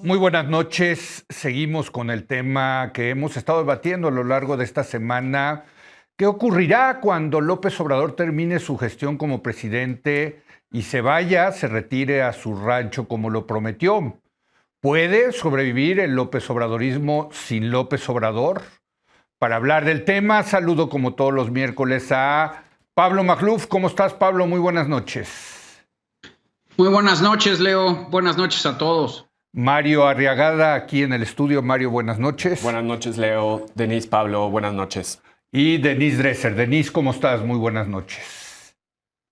Muy buenas noches. Seguimos con el tema que hemos estado debatiendo a lo largo de esta semana. ¿Qué ocurrirá cuando López Obrador termine su gestión como presidente y se retire a su rancho como lo prometió? ¿Puede sobrevivir el López Obradorismo sin López Obrador? Para hablar del tema, saludo como todos los miércoles a Pablo Magluf. ¿Cómo estás, Pablo? Muy buenas noches. Muy buenas noches, Leo. Buenas noches a todos. Mario Arriagada, aquí en el estudio. Mario, buenas noches. Buenas noches, Leo. Denise, Pablo, buenas noches. Y Denise Dresser. Denise, ¿cómo estás? Muy buenas noches.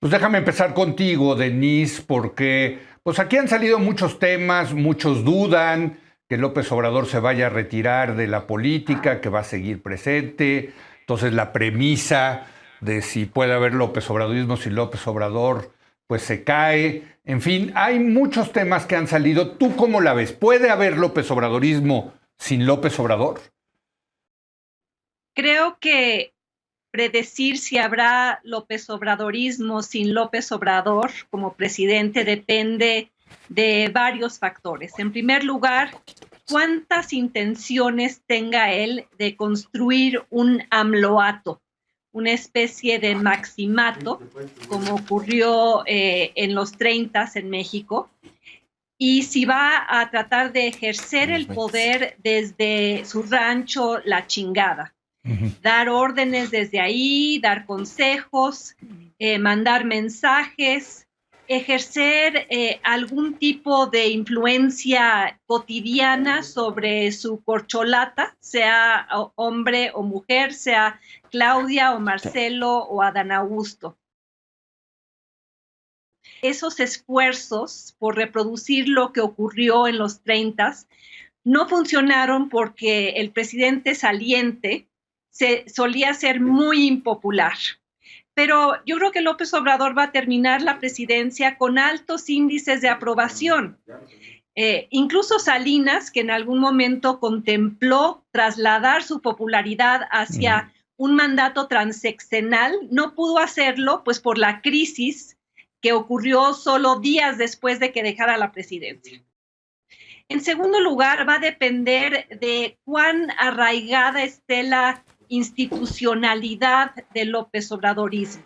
Pues déjame empezar contigo, Denise, porque pues aquí han salido muchos temas, muchos dudan que López Obrador se vaya a retirar de la política, que va a seguir presente. Entonces la premisa de si puede haber López Obradorismo sin López Obrador, pues se cae. En fin, hay muchos temas que han salido. ¿Tú cómo la ves? ¿Puede haber López Obradorismo sin López Obrador? Creo que predecir si habrá López Obradorismo sin López Obrador como presidente depende de varios factores. En primer lugar, cuántas intenciones tenga él de construir un AMLOato, una especie de maximato, como ocurrió en los 30 en México, y si va a tratar de ejercer el poder desde su rancho La Chingada. Dar órdenes desde ahí, dar consejos, mandar mensajes, ejercer algún tipo de influencia cotidiana sobre su corcholata, sea hombre o mujer, sea Claudia o Marcelo o Adán Augusto. Esos esfuerzos por reproducir lo que ocurrió en los 30 no funcionaron porque el presidente saliente solía ser muy impopular. Pero yo creo que López Obrador va a terminar la presidencia con altos índices de aprobación. Incluso Salinas, que en algún momento contempló trasladar su popularidad hacia un mandato transeccional, no pudo hacerlo pues por la crisis que ocurrió solo días después de que dejara la presidencia. En segundo lugar, va a depender de cuán arraigada esté la institucionalidad del López Obradorismo.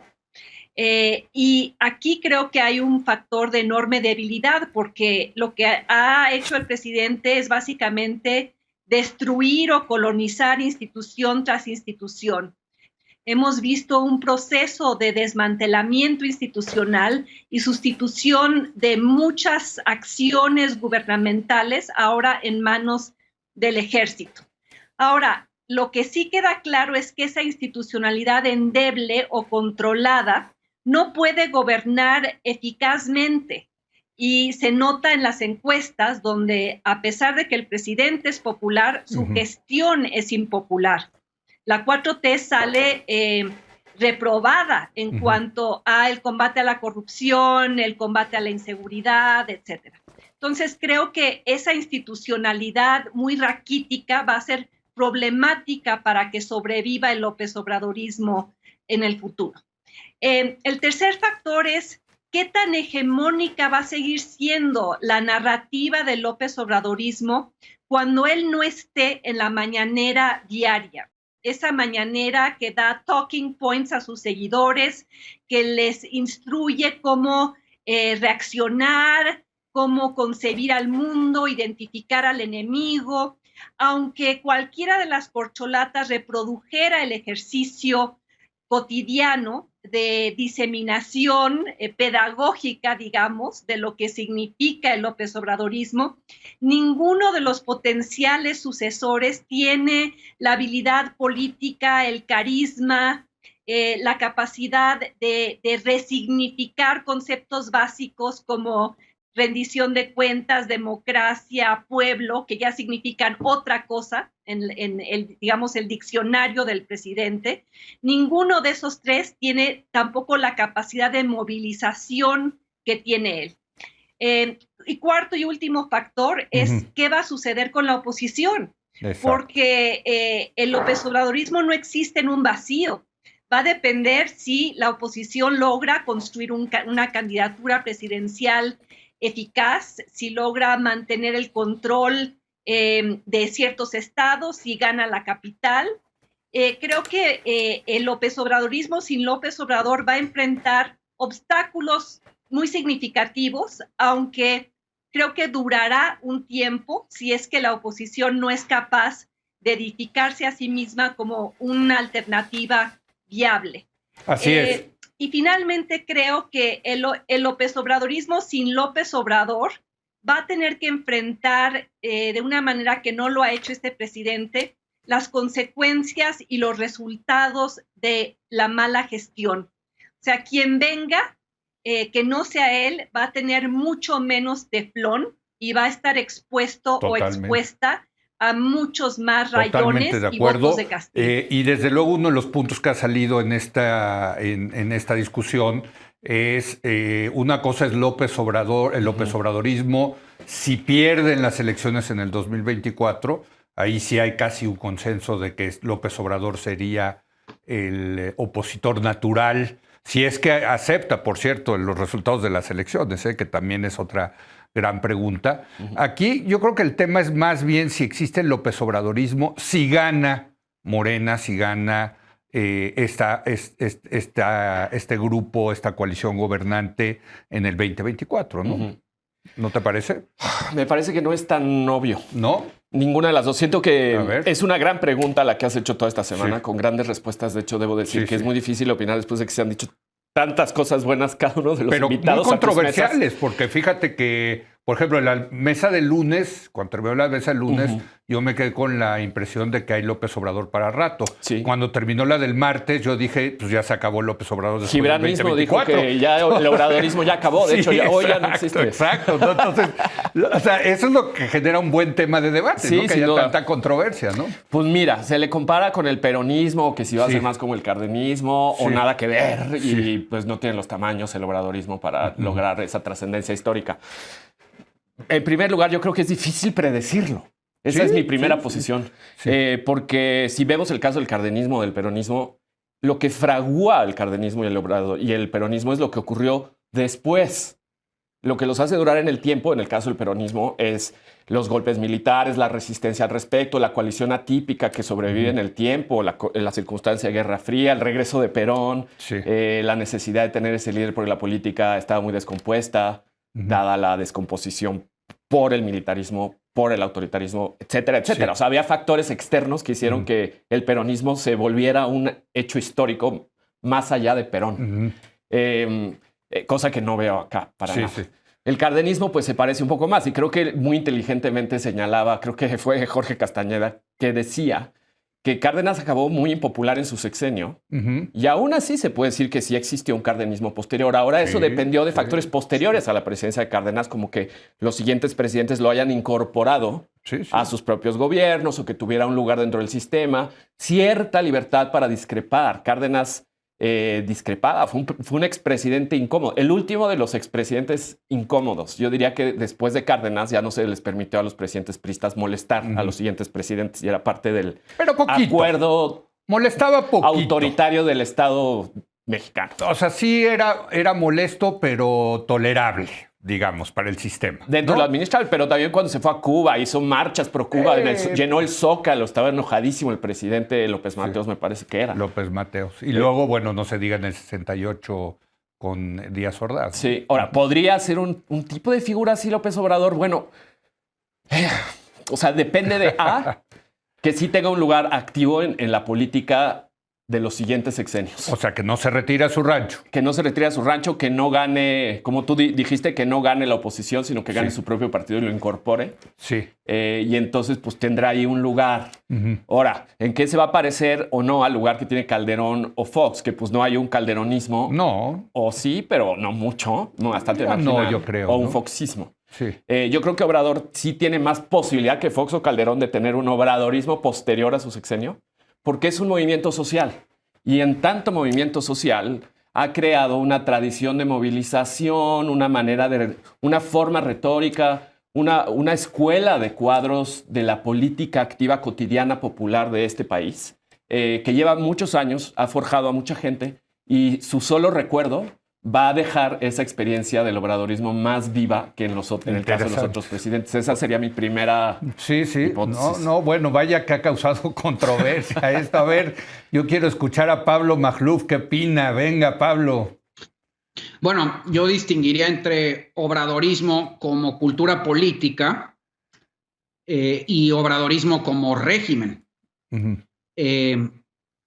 Y aquí creo que hay un factor de enorme debilidad, porque lo que ha hecho el presidente es básicamente destruir o colonizar institución tras institución. Hemos visto un proceso de desmantelamiento institucional y sustitución de muchas acciones gubernamentales ahora en manos del ejército. Ahora, lo que sí queda claro es que esa institucionalidad endeble o controlada no puede gobernar eficazmente, y se nota en las encuestas donde, a pesar de que el presidente es popular, su gestión es impopular. La 4T sale reprobada en cuanto al combate a la corrupción, el combate a la inseguridad, etc. Entonces, creo que esa institucionalidad muy raquítica va a ser problemática para que sobreviva el López Obradorismo en el futuro. El tercer factor es qué tan hegemónica va a seguir siendo la narrativa del López Obradorismo cuando él no esté en la mañanera diaria. Esa mañanera que da talking points a sus seguidores, que les instruye cómo reaccionar, cómo concebir al mundo, identificar al enemigo. Aunque cualquiera de las corcholatas reprodujera el ejercicio cotidiano de diseminación pedagógica, digamos, de lo que significa el López Obradorismo, ninguno de los potenciales sucesores tiene la habilidad política, el carisma, la capacidad de resignificar conceptos básicos como rendición de cuentas, democracia, pueblo, que ya significan otra cosa en el, digamos, el diccionario del presidente. Ninguno de esos tres tiene tampoco la capacidad de movilización que tiene él. Y cuarto y último factor es qué va a suceder con la oposición. Exacto. Porque el López Obradorismo no existe en un vacío. Va a depender si la oposición logra construir una candidatura presidencial eficaz, si logra mantener el control de ciertos estados, si gana la capital. Creo que el López Obradorismo sin López Obrador va a enfrentar obstáculos muy significativos, aunque creo que durará un tiempo si es que la oposición no es capaz de edificarse a sí misma como una alternativa viable. Así es. Y finalmente creo que el López Obradorismo sin López Obrador va a tener que enfrentar de una manera que no lo ha hecho este presidente las consecuencias y los resultados de la mala gestión. O sea, quien venga, que no sea él, va a tener mucho menos teflón y va a estar expuesto o expuesta a muchos más rayones y votos de castigo. Y desde luego uno de los puntos que ha salido en esta discusión es, una cosa es López Obrador, el López Obradorismo, si pierden las elecciones en el 2024, ahí sí hay casi un consenso de que López Obrador sería el opositor natural, si es que acepta, por cierto, los resultados de las elecciones, que también es otra gran pregunta. Aquí yo creo que el tema es más bien si existe el López Obradorismo, si gana Morena, si gana este grupo, esta coalición gobernante en el 2024, ¿no? ¿No te parece? Me parece que no es tan obvio. ¿No? Ninguna de las dos. Siento que es una gran pregunta la que has hecho toda esta semana, con grandes respuestas. De hecho, debo decir que es muy difícil opinar después de que se han dicho tantas cosas buenas cada uno de los invitados. Pero muy controversiales, porque fíjate que, por ejemplo, en la mesa del lunes, cuando terminó la mesa del lunes, yo me quedé con la impresión de que hay López Obrador para rato. Sí. Cuando terminó la del martes, yo dije, pues ya se acabó López Obrador después Gibran del 2024. Mismo dijo que ya el obradorismo ya acabó. De hecho, ya hoy ya no existe. Exacto. ¿No? Entonces, o sea, eso es lo que genera un buen tema de debate, ¿no? Que haya tanta controversia, ¿no? Pues mira, se le compara con el peronismo, que si va a ser más como el cardenismo, o nada que ver, y pues no tiene los tamaños el obradorismo para lograr esa trascendencia histórica. En primer lugar, yo creo que es difícil predecirlo. Esa es mi primera posición. Porque si vemos el caso del cardenismo o del peronismo, lo que fragúa el cardenismo y el peronismo es lo que ocurrió después. Lo que los hace durar en el tiempo, en el caso del peronismo, es los golpes militares, la resistencia al respecto, la coalición atípica que sobrevive en el tiempo, la circunstancia de Guerra Fría, el regreso de Perón, la necesidad de tener ese líder porque la política estaba muy descompuesta, dada la descomposición por el militarismo, por el autoritarismo, etcétera, etcétera. O sea, había factores externos que hicieron que el peronismo se volviera un hecho histórico más allá de Perón. Cosa que no veo acá para nada. El cardenismo pues se parece un poco más y creo que muy inteligentemente señalaba, creo que fue Jorge Castañeda, que decía que Cárdenas acabó muy impopular en su sexenio y aún así se puede decir que sí existió un cardenismo posterior. Ahora eso dependió de factores posteriores a la presidencia de Cárdenas, como que los siguientes presidentes lo hayan incorporado a sus propios gobiernos o que tuviera un lugar dentro del sistema. Cierta libertad para discrepar. Cárdenas discrepaba, fue un expresidente incómodo, el último de los expresidentes incómodos. Yo diría que después de Cárdenas ya no se les permitió a los presidentes priistas molestar a los siguientes presidentes y era parte del acuerdo molestaba poquito. Autoritario del Estado mexicano. O sea, sí era molesto, pero tolerable, digamos, para el sistema. Dentro de lo administrable, pero también cuando se fue a Cuba, hizo marchas pro Cuba, llenó el Zócalo, estaba enojadísimo el presidente López Mateos, me parece que era. López Mateos. Y luego, bueno, no se diga en el 68 con Díaz Ordaz. Sí, ahora, ¿podría ser un tipo de figura así López Obrador? Bueno, o sea, depende de que sí tenga un lugar activo en la política de los siguientes sexenios. O sea, que no se retire a su rancho. Que no se retire a su rancho, que no gane, como tú dijiste, que no gane la oposición, sino que gane su propio partido y lo incorpore. Sí. Y entonces, pues, tendrá ahí un lugar. Ahora, ¿en qué se va a parecer o no al lugar que tiene Calderón o Fox? Que, pues, no hay un calderonismo. No. O sí, pero no mucho. No, bastante marginal. No, yo creo. O un foxismo. Sí. Yo creo que Obrador sí tiene más posibilidad que Fox o Calderón de tener un obradorismo posterior a su sexenio, porque es un movimiento social. Y en tanto movimiento social ha creado una tradición de movilización, una forma retórica, una escuela de cuadros de la política activa cotidiana popular de este país, que lleva muchos años, ha forjado a mucha gente y su solo recuerdo va a dejar esa experiencia del obradorismo más viva que en el caso de los otros presidentes. Esa sería mi primera hipótesis. No, bueno, vaya que ha causado controversia esto. A ver, yo quiero escuchar a Pablo Magluf, ¿qué opina? Venga, Pablo. Bueno, yo distinguiría entre obradorismo como cultura política y obradorismo como régimen. Uh-huh.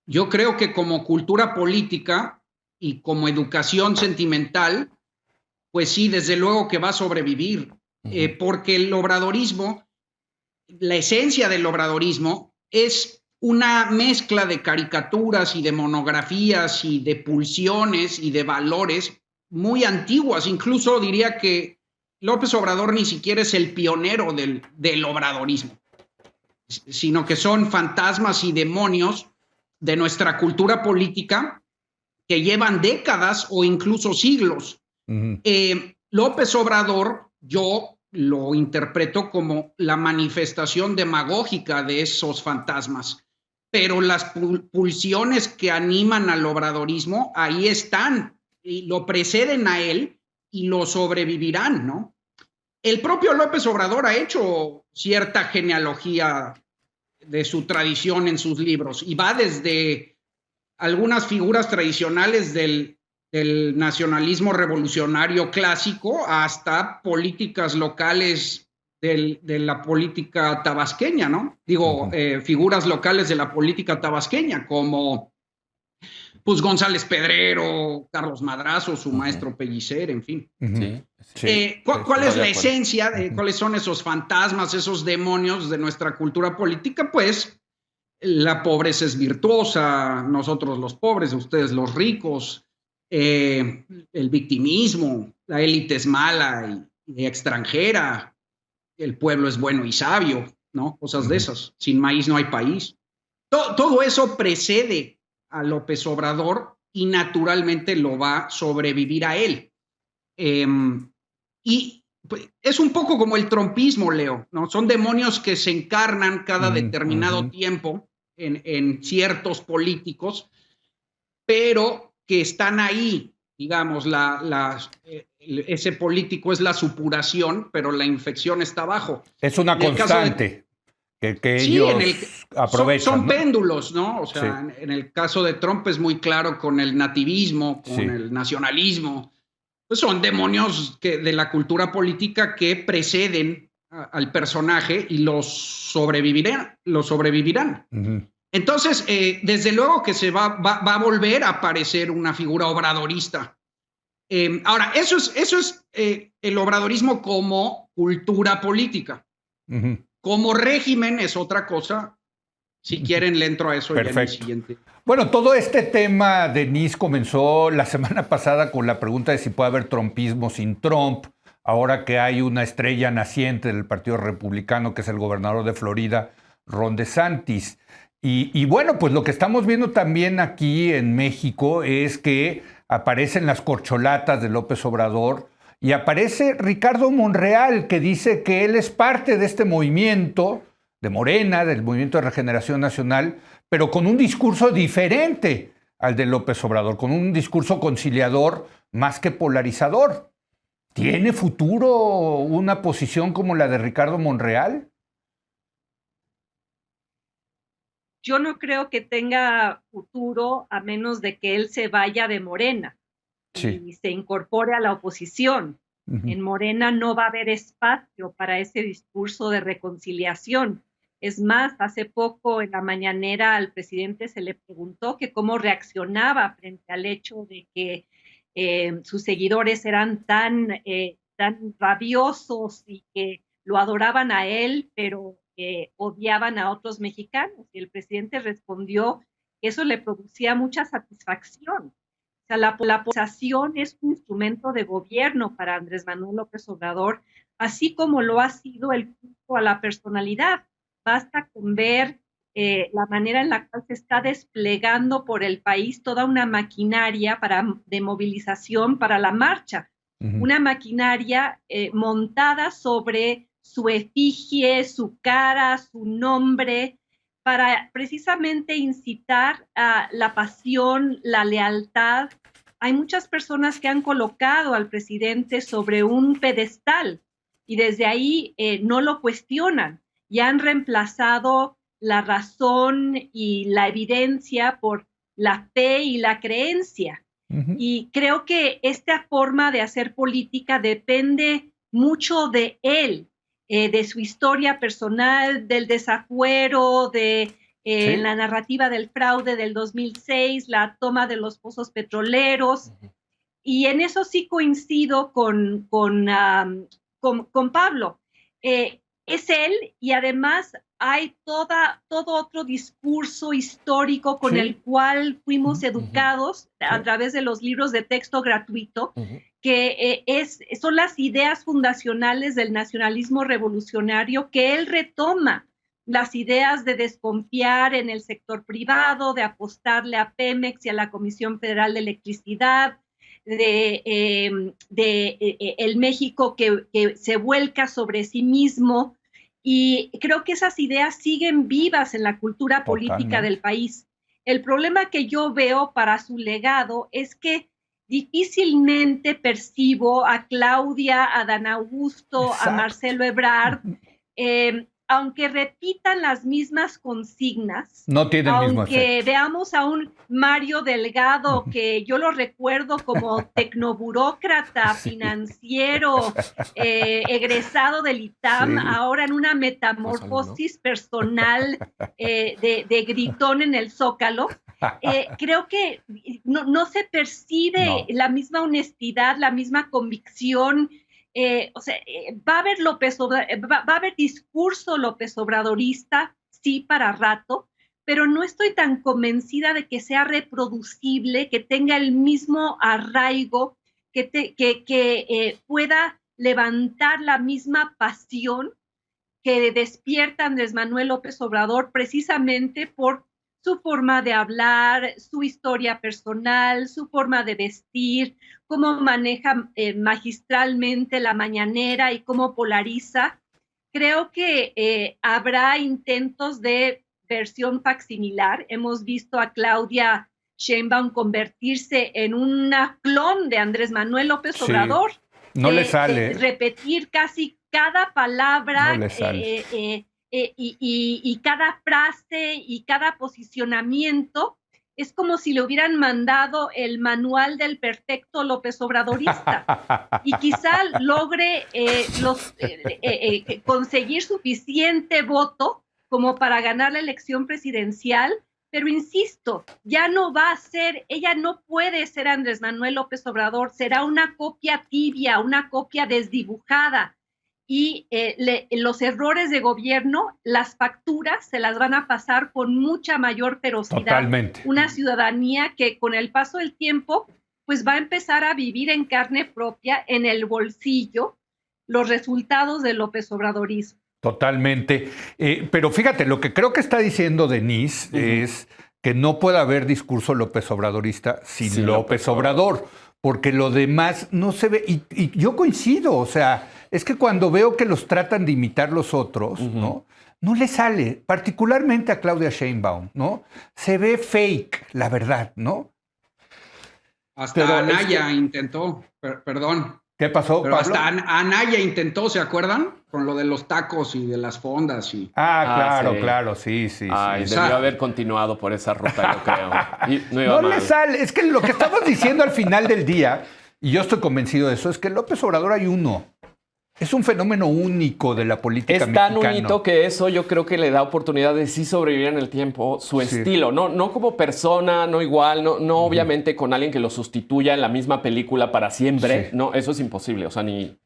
Yo creo que como cultura política y como educación sentimental, pues sí, desde luego que va a sobrevivir, porque el obradorismo, la esencia del obradorismo es una mezcla de caricaturas y de monografías y de pulsiones y de valores muy antiguas. Incluso diría que López Obrador ni siquiera es el pionero del obradorismo, sino que son fantasmas y demonios de nuestra cultura política que llevan décadas o incluso siglos. Uh-huh. López Obrador, yo lo interpreto como la manifestación demagógica de esos fantasmas, pero las pulsiones que animan al obradorismo ahí están, y lo preceden a él y lo sobrevivirán, ¿no? El propio López Obrador ha hecho cierta genealogía de su tradición en sus libros y va desde algunas figuras tradicionales del nacionalismo revolucionario clásico hasta políticas locales de la política tabasqueña, ¿no? Digo, figuras locales de la política tabasqueña como pues González Pedrero, Carlos Madrazo, su maestro Pellicer, en fin. ¿Cuál es la esencia de cuáles son esos fantasmas, esos demonios de nuestra cultura política? Pues la pobreza es virtuosa, nosotros los pobres, ustedes los ricos, el victimismo, la élite es mala y extranjera, el pueblo es bueno y sabio, ¿no? Cosas de esas. Sin maíz no hay país. Todo eso precede a López Obrador y naturalmente lo va a sobrevivir a él. Y pues, es un poco como el trumpismo, Leo, ¿no? Son demonios que se encarnan cada determinado tiempo en ciertos políticos, pero que están ahí, digamos, ese político es la supuración, pero la infección está abajo. Es una constante que sí, ellos aprovechan. Son péndulos, ¿no? O sea, en el caso de Trump es muy claro con el nativismo, con el nacionalismo. Pues son demonios de la cultura política que preceden al personaje y los sobrevivirán. Uh-huh. Entonces, desde luego que se va a volver a aparecer una figura obradorista. Ahora, eso es el obradorismo como cultura política. Uh-huh. Como régimen es otra cosa. Si quieren, le entro a eso. Perfecto. Ya en el siguiente. Bueno, todo este tema, Denise, comenzó la semana pasada con la pregunta de si puede haber trumpismo sin Trump, ahora que hay una estrella naciente del Partido Republicano, que es el gobernador de Florida, Ron DeSantis. Y bueno, pues lo que estamos viendo también aquí en México es que aparecen las corcholatas de López Obrador y aparece Ricardo Monreal, que dice que él es parte de este movimiento de Morena, del Movimiento de Regeneración Nacional, pero con un discurso diferente al de López Obrador, con un discurso conciliador más que polarizador. ¿Tiene futuro una posición como la de Ricardo Monreal? Yo no creo que tenga futuro a menos de que él se vaya de Morena y se incorpore a la oposición. Uh-huh. En Morena no va a haber espacio para ese discurso de reconciliación. Es más, hace poco en la mañanera al presidente se le preguntó que cómo reaccionaba frente al hecho de que sus seguidores eran tan rabiosos y que lo adoraban a él, pero odiaban a otros mexicanos. Y el presidente respondió que eso le producía mucha satisfacción. O sea, la polarización es un instrumento de gobierno para Andrés Manuel López Obrador, así como lo ha sido el culto a la personalidad. Basta con ver la manera en la cual se está desplegando por el país toda una maquinaria de movilización para la marcha. Uh-huh. Una maquinaria montada sobre su efigie, su cara, su nombre, para precisamente incitar a la pasión, la lealtad hay muchas personas que han colocado al presidente sobre un pedestal y desde ahí no lo cuestionan y han reemplazado la razón y la evidencia por la fe y la creencia. Y creo que esta forma de hacer política depende mucho de él, de su historia personal, del desafuero, de la narrativa del fraude del 2006, la toma de los pozos petroleros. Y en eso sí coincido con Pablo. Es él y además hay todo otro discurso histórico con el cual fuimos educados a través de los libros de texto gratuito, que son las ideas fundacionales del nacionalismo revolucionario que él retoma, las ideas de desconfiar en el sector privado, de apostarle a Pemex y a la Comisión Federal de Electricidad, el México que se vuelca sobre sí mismo. Y creo que esas ideas siguen vivas en la cultura política del país. El problema que yo veo para su legado es que difícilmente percibo a Claudia, a Dan Augusto, a Marcelo Ebrard, aunque repitan las mismas consignas, no tiene el mismo aunque veamos a un Mario Delgado, que yo lo recuerdo como tecnoburócrata, financiero, egresado del ITAM, ahora en una metamorfosis personal de gritón en el Zócalo, creo que no se percibe la misma honestidad, la misma convicción. Va a haber discurso López Obradorista, sí, para rato, pero no estoy tan convencida de que sea reproducible, que tenga el mismo arraigo, que pueda levantar la misma pasión que despierta Andrés Manuel López Obrador precisamente por su forma de hablar, su historia personal, su forma de vestir, cómo maneja magistralmente la mañanera y cómo polariza. Creo que habrá intentos de versión facsimilar. Hemos visto a Claudia Sheinbaum convertirse en una clon de Andrés Manuel López Obrador. No le sale. Repetir casi cada palabra. No le sale. Y cada frase y cada posicionamiento es como si le hubieran mandado el manual del perfecto López Obradorista y quizá logre conseguir suficiente voto como para ganar la elección presidencial, pero insisto, ya no va a ser, ella no puede ser Andrés Manuel López Obrador, será una copia tibia, una copia desdibujada. Y los errores de gobierno, las facturas se las van a pasar con mucha mayor ferocidad. Totalmente. Una ciudadanía que con el paso del tiempo pues va a empezar a vivir en carne propia, en el bolsillo, los resultados del López Obradorismo. Totalmente. Pero fíjate, lo que creo que está diciendo Denise es que no puede haber discurso López Obradorista sin López Obrador, porque lo demás no se ve. Y yo coincido, o sea, es que cuando veo que los tratan de imitar los otros, ¿no? No le sale, particularmente a Claudia Sheinbaum, ¿no? Se ve fake, la verdad, ¿no? Hasta Anaya intentó, perdón. ¿Qué pasó, Pero Pablo? hasta Anaya intentó, ¿se acuerdan? Con lo de los tacos y de las fondas. Claro, sí. Debió haber continuado por esa ruta, yo creo. Y no le sale, es que lo que estamos diciendo al final del día, y yo estoy convencido de eso, es que López Obrador hay uno. Es un fenómeno único de la política mexicana. Es tan único que eso yo creo que le da oportunidad de sí sobrevivir en el tiempo, su estilo, no como persona, no igual, no obviamente con alguien que lo sustituya en la misma película para siempre. No, eso es imposible. O sea, ni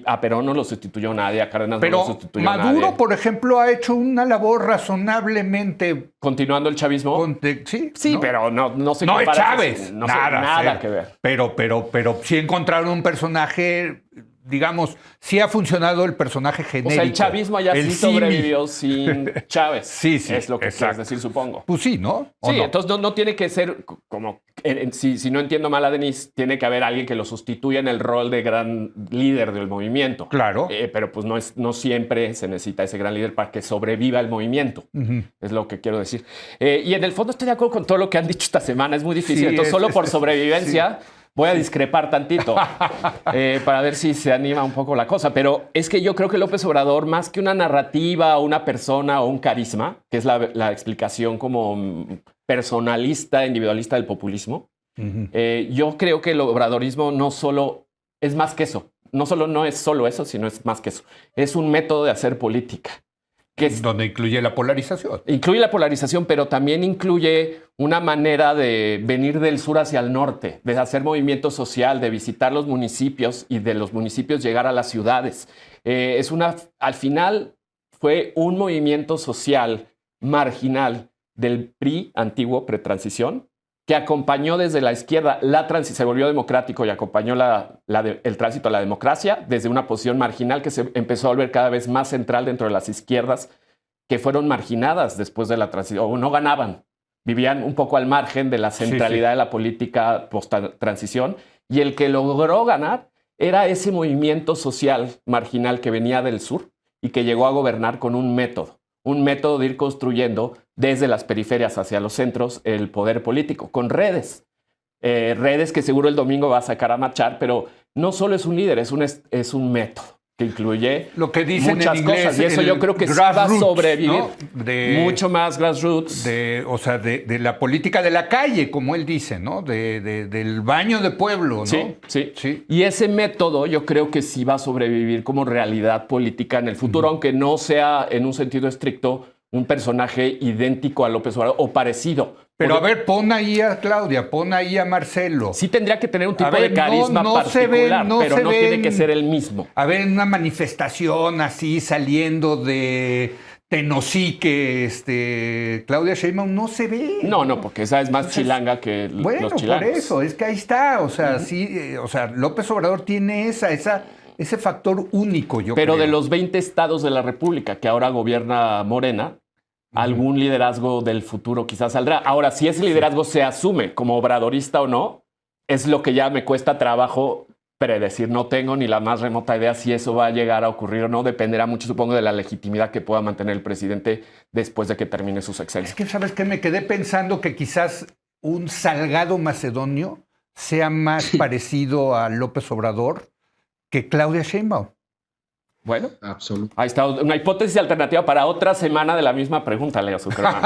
a Perón no lo sustituyó nadie, a Cárdenas no lo sustituyó nadie. Pero Maduro, por ejemplo, ha hecho una labor razonablemente... ¿Continuando el chavismo? Sí, ¿no? Pero no se compara. No es Chávez. Nada que ver. Pero sí encontraron un personaje digamos, sí ha funcionado el personaje genérico. O sea, el chavismo allá sí sobrevivió sin Chávez. Sí, es lo que quieres decir, supongo. Pues sí, ¿no? Sí, no? Entonces no tiene que ser como, si no entiendo mal a Denise, tiene que haber alguien que lo sustituya en el rol de gran líder del movimiento. Claro. Pero pues no siempre se necesita ese gran líder para que sobreviva el movimiento. Es lo que quiero decir. Y en el fondo estoy de acuerdo con todo lo que han dicho esta semana. Es muy difícil. Sí, Entonces, solo por sobrevivencia... Sí. Voy a discrepar tantito para ver si se anima un poco la cosa. Pero es que yo creo que López Obrador, más que una narrativa, una persona o un carisma, que es la explicación como personalista, individualista del populismo, yo creo que el obradorismo no solo es más que eso. No es solo eso, sino es más que eso. Es un método de hacer política. Donde incluye la polarización. Incluye la polarización, pero también incluye una manera de venir del sur hacia el norte, de hacer movimiento social, de visitar los municipios y de los municipios llegar a las ciudades. Al final fue un movimiento social marginal del PRI, antiguo, pretransición, que acompañó desde la izquierda, se volvió democrático y acompañó el tránsito a la democracia desde una posición marginal que se empezó a volver cada vez más central dentro de las izquierdas que fueron marginadas después de la transición, o no ganaban, vivían un poco al margen de la centralidad de la política post-transición, y el que logró ganar era ese movimiento social marginal que venía del sur y que llegó a gobernar con un método de ir construyendo desde las periferias hacia los centros el poder político, con redes. Redes que seguro el domingo va a sacar a marchar, pero no solo es un líder, es un método que incluye lo que dicen muchas en inglés, cosas. Y eso yo creo que sí va a sobrevivir. ¿No? Mucho más grassroots. O sea, de la política de la calle, como él dice, ¿no? Del baño de pueblo, ¿no? Sí. Y ese método yo creo que sí va a sobrevivir como realidad política en el futuro, aunque no sea en un sentido estricto un personaje idéntico a López Obrador o parecido. Pero a ver, pon ahí a Claudia, pon ahí a Marcelo. Sí tendría que tener un tipo de carisma particular, pero no tiene que ser el mismo. A ver, en una manifestación así saliendo de Tenosique, Claudia Sheinbaum no se ve. No, porque esa es más chilanga que los chilangos. Por eso, es que ahí está. O sea, López Obrador tiene ese factor único, yo creo. Pero de los 20 estados de la República que ahora gobierna Morena, algún liderazgo del futuro quizás saldrá. Ahora, si ese liderazgo se asume como obradorista o no, es lo que ya me cuesta trabajo predecir. No tengo ni la más remota idea si eso va a llegar a ocurrir o no. Dependerá mucho, supongo, de la legitimidad que pueda mantener el presidente después de que termine su sexenio. Es que, ¿sabes qué? Me quedé pensando que quizás un Salgado Macedonio sea más parecido a López Obrador que Claudia Sheinbaum. Bueno, absoluto. Ahí está una hipótesis alternativa para otra semana de la misma pregunta, Leo Zuckerman.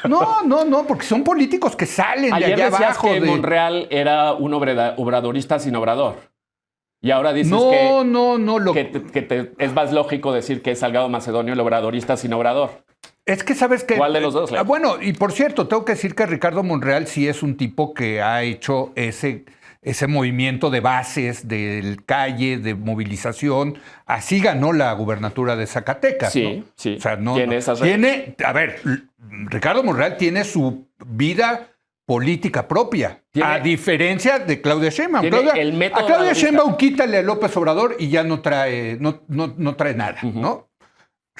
No, porque son políticos que salen Ayer de allá decías abajo. Que Monreal era un obradorista sin obrador. Y ahora dices que es más lógico decir que es Salgado Macedonio el obradorista sin obrador. Es que sabes que... ¿Cuál de los dos, Leo? Bueno, y por cierto, tengo que decir que Ricardo Monreal sí es un tipo que ha hecho ese movimiento de bases, de calle, de movilización. Así ganó la gubernatura de Zacatecas. Sí, ¿no? sí. O sea, a ver, Ricardo Monreal tiene su vida política propia, a diferencia de Claudia Sheinbaum. A Claudia Sheinbaum quítale a López Obrador y ya no trae nada, ¿no?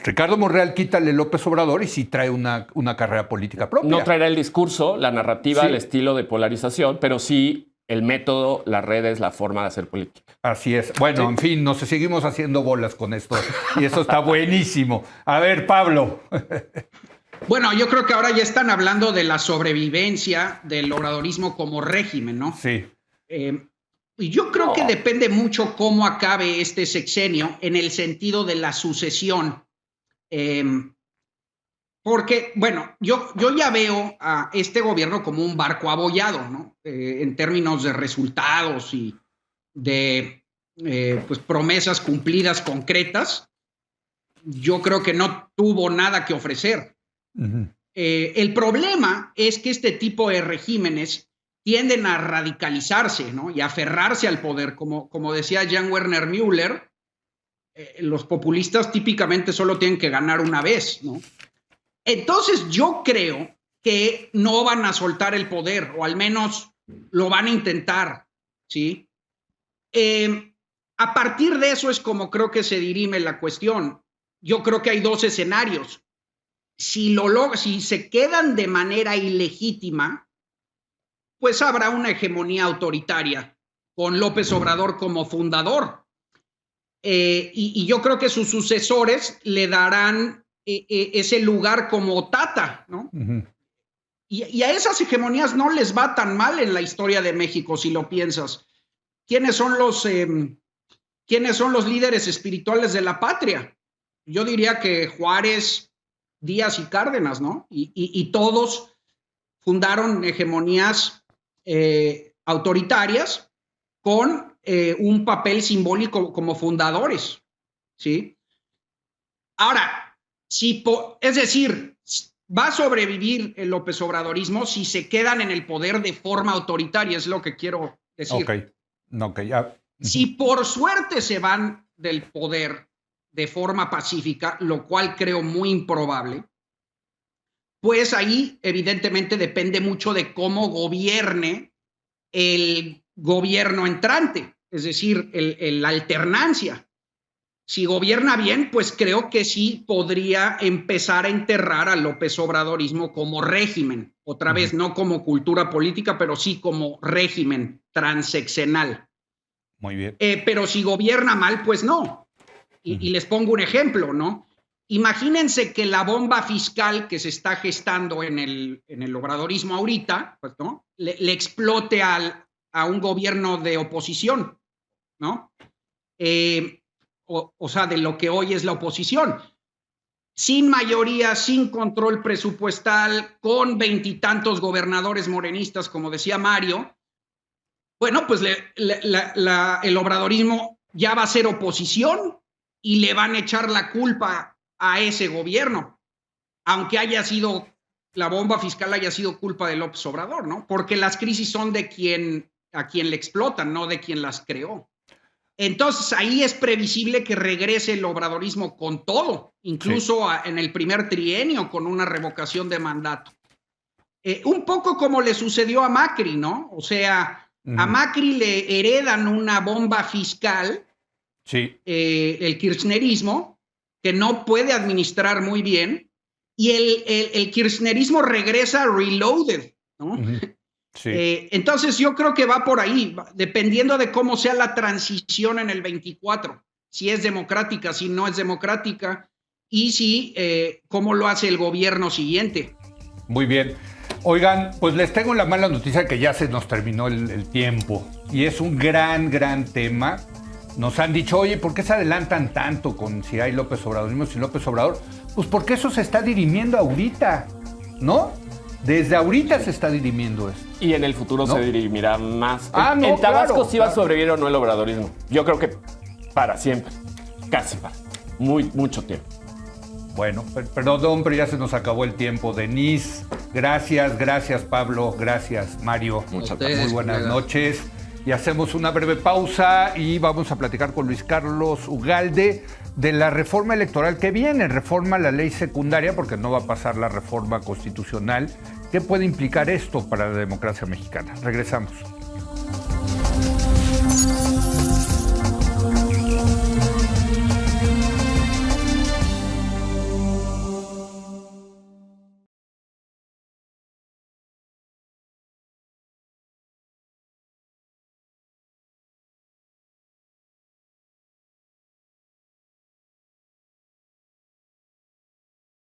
Ricardo Monreal quítale López Obrador y sí trae una carrera política propia. No traerá el discurso, la narrativa, el estilo de polarización, pero sí el método, las redes, la forma de hacer política. Así es. Bueno, en fin, nos seguimos haciendo bolas con esto y eso está buenísimo. A ver, Pablo. Bueno, yo creo que ahora ya están hablando de la sobrevivencia del obradorismo como régimen, ¿no? Sí. Y yo creo que depende mucho cómo acabe este sexenio en el sentido de la sucesión. Porque, bueno, yo ya veo a este gobierno como un barco abollado, ¿no? En términos de resultados y de pues promesas cumplidas concretas. Yo creo que no tuvo nada que ofrecer. Uh-huh. El problema es que este tipo de regímenes tienden a radicalizarse, ¿no? Y a aferrarse al poder. Como decía Jan Werner Müller, los populistas típicamente solo tienen que ganar una vez, ¿no? Entonces yo creo que no van a soltar el poder, o al menos lo van a intentar, ¿sí? A partir de eso es como creo que se dirime la cuestión. Yo creo que hay dos escenarios. Si se quedan de manera ilegítima, pues habrá una hegemonía autoritaria con López Obrador como fundador. Y yo creo que sus sucesores le darán ese lugar como tata, ¿no? Uh-huh. Y a esas hegemonías no les va tan mal en la historia de México, si lo piensas. ¿Quiénes son los líderes espirituales de la patria? Yo diría que Juárez, Díaz y Cárdenas, ¿no? Y todos fundaron hegemonías autoritarias con un papel simbólico como fundadores, ¿sí? Ahora, es decir, va a sobrevivir el López Obradorismo si se quedan en el poder de forma autoritaria, es lo que quiero decir. Okay. Si por suerte se van del poder de forma pacífica, lo cual creo muy improbable, pues ahí evidentemente depende mucho de cómo gobierne el gobierno entrante, es decir, la alternancia. Si gobierna bien, pues creo que sí podría empezar a enterrar al López Obradorismo como régimen, otra vez no como cultura política, pero sí como régimen transeccional. Muy bien. Pero si gobierna mal, pues no. Y les pongo un ejemplo, ¿no? Imagínense que la bomba fiscal que se está gestando en el obradorismo ahorita, pues, ¿no? le explote a un gobierno de oposición, ¿no? O sea, de lo que hoy es la oposición. Sin mayoría, sin control presupuestal, con 20 y tantos gobernadores morenistas, como decía Mario, bueno, pues el obradorismo ya va a ser oposición y le van a echar la culpa a ese gobierno, aunque la bomba fiscal haya sido culpa de López Obrador, ¿no? Porque las crisis son a quien le explotan, no de quien las creó. Entonces ahí es previsible que regrese el obradorismo con todo, incluso en el primer trienio con una revocación de mandato. Un poco como le sucedió a Macri, ¿no? O sea, a Macri le heredan una bomba fiscal, el kirchnerismo, que no puede administrar muy bien, y el kirchnerismo regresa reloaded, ¿no? Sí. Entonces yo creo que va por ahí, dependiendo de cómo sea la transición en el 24, si es democrática, si no es democrática, y cómo lo hace el gobierno siguiente. Muy bien. Oigan, pues les tengo la mala noticia que ya se nos terminó el tiempo, y es un gran tema. Nos han dicho, oye, ¿por qué se adelantan tanto con si hay López Obradorismo, si López Obrador? Pues porque eso se está dirimiendo ahorita, ¿no? Desde ahorita se está dirimiendo eso. Y en el futuro se dirimirá más. En Tabasco sí va a sobrevivir o no el obradorismo. Yo creo que para siempre. Casi para mucho tiempo. Bueno, perdón, pero ya se nos acabó el tiempo. Denise, gracias Pablo, gracias Mario. Muchas gracias. Muy buenas noches. Y hacemos una breve pausa y vamos a platicar con Luis Carlos Ugalde de la reforma electoral que viene, reforma a la ley secundaria, porque no va a pasar la reforma constitucional. ¿Qué puede implicar esto para la democracia mexicana? Regresamos.